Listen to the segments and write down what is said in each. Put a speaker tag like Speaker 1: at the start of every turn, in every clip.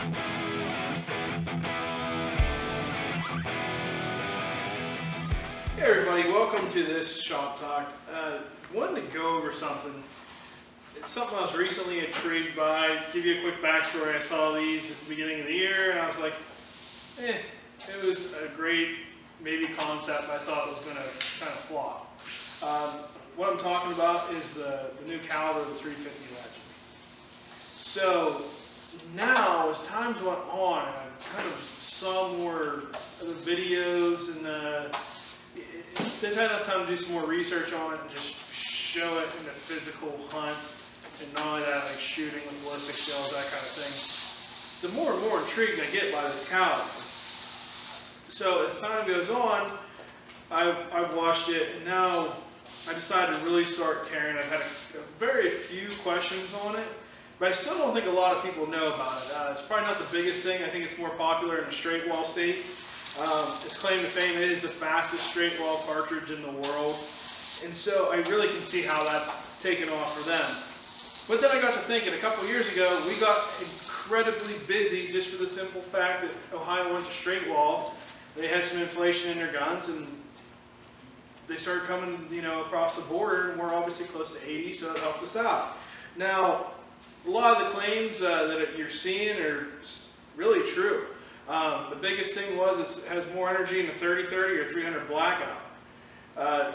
Speaker 1: Hey everybody, welcome to this shop talk. Wanted to go over something. It's something I was recently intrigued by. Give you a quick backstory. I saw these at the beginning of the year and I was like, it was a great maybe concept, but I thought it was going to kind of flop. What I'm talking about is the new caliber of the 350 Legend. So now, as times went on, I kind of saw more of the videos and they've had enough time to do some more research on it and just show it in a physical hunt, and not only that, like shooting with ballistic shells, that kind of thing. The more and more intrigued I get by this caliber. So as time goes on, I've watched it, and now I decided to really start caring. I've had a very few questions on it, but I still don't think a lot of people know about it. It's probably not the biggest thing. I think it's more popular in the straight wall states. Its claim to fame, it is the fastest straight wall cartridge in the world, and so I really can see how that's taken off for them. But then I got to thinking, a couple years ago, we got incredibly busy just for the simple fact that Ohio went to straight wall. They had some inflation in their guns, and they started coming, across the border, and we're obviously close to 80, so it helped us out. Now, a lot of the claims that you're seeing are really true. The biggest thing was it has more energy in the 30-30 or 300 blackout.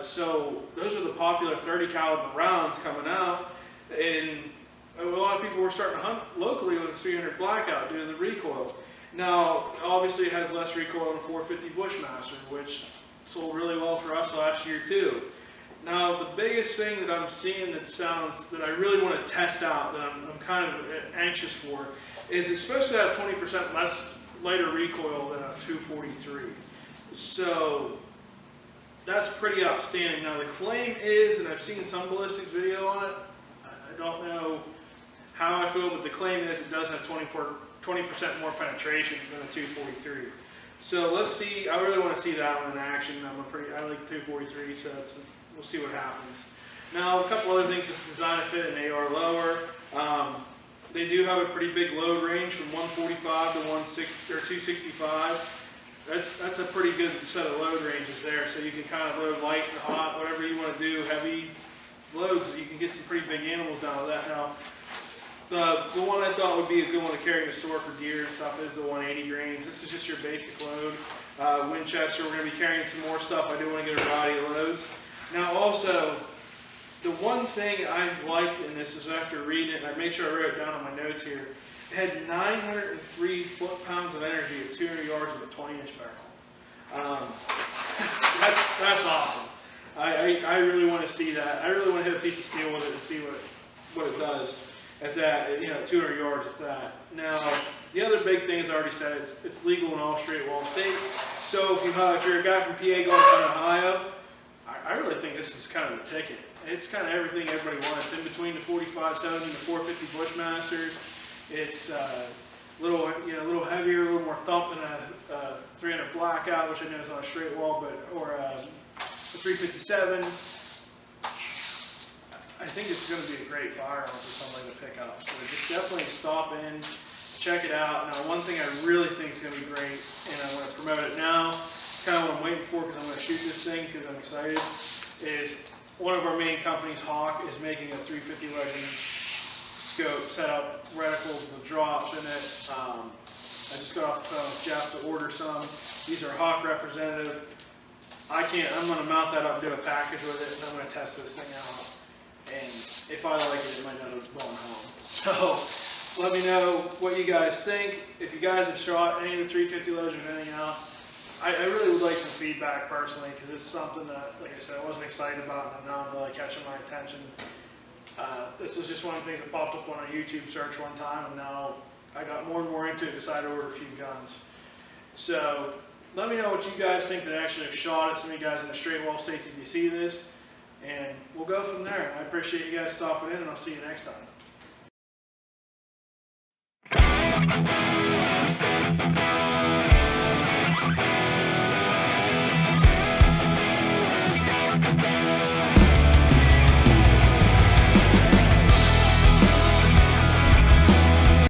Speaker 1: So those are the popular 30 caliber rounds coming out, and a lot of people were starting to hunt locally with a 300 blackout due to the recoil. Now, obviously it has less recoil than a 450 Bushmaster, which sold really well for us last year too. Now, the biggest thing that I'm seeing that I really want to test out, that I'm kind of anxious for, is it's supposed to have 20% lighter recoil than a 243. So that's pretty outstanding. Now the claim is, and I've seen some ballistics video on it, I don't know how I feel, but the claim is it does have 20% more penetration than a 243. So let's see. I really want to see that one in action. I like 243, so we'll see what happens. Now, a couple other things. It's designed to fit an AR lower. They do have a pretty big load range from 145 to 265. That's a pretty good set of load ranges there. So you can kind of load light and hot, whatever you want to do. Heavy loads, you can get some pretty big animals down with that. Now, the one I thought would be a good one to carry in the store for deer and stuff is the 180 grains. This is just your basic load. Winchester, we're going to be carrying some more stuff. I do want to get a variety of loads. Now also, the one thing I liked in this is after reading it, and I made sure I wrote it down on my notes here, it had 903 foot-pounds of energy at 200 yards with a 20-inch barrel. That's awesome. I really want to see that. I really want to hit a piece of steel with it and see what it does at that, 200 yards at that. Now, the other big thing, as I already said, it's legal in all straight wall states. So if you're a guy from PA going to Ohio, I really think this is kind of the ticket. It's kind of everything everybody wants. In between the 45-70 and the 450 Bushmasters. It's a little heavier, a little more thump than a 300 blackout, which I know is not a straight wall, or a 357. I think it's going to be a great firearm for somebody to pick up. So just definitely stop in, check it out. Now, one thing I really think is going to be great, and I want to promote it now, it's kind of what I'm waiting for because I'm going to shoot this thing because I'm excited, is one of our main companies, Hawk, is making a 350 Legend scope, set up reticles with drops in it. I just got off the phone with Jeff to order some. These are Hawk representative. I'm going to mount that up, do a package with it, and I'm going to test this thing out. And if I like it, it might not have gone home. So let me know what you guys think. If you guys have shot any of the 350 Legend or anything out, I really would like some feedback personally, because it's something that, like I said, I wasn't excited about, and now I'm really catching my attention. This was just one of the things that popped up on a YouTube search one time, and now I got more and more into it and decided to order a few guns. So let me know what you guys think that actually have shot it. Some of you guys in the straight wall states, if you see this, and we'll go from there. I appreciate you guys stopping in, and I'll see you next time.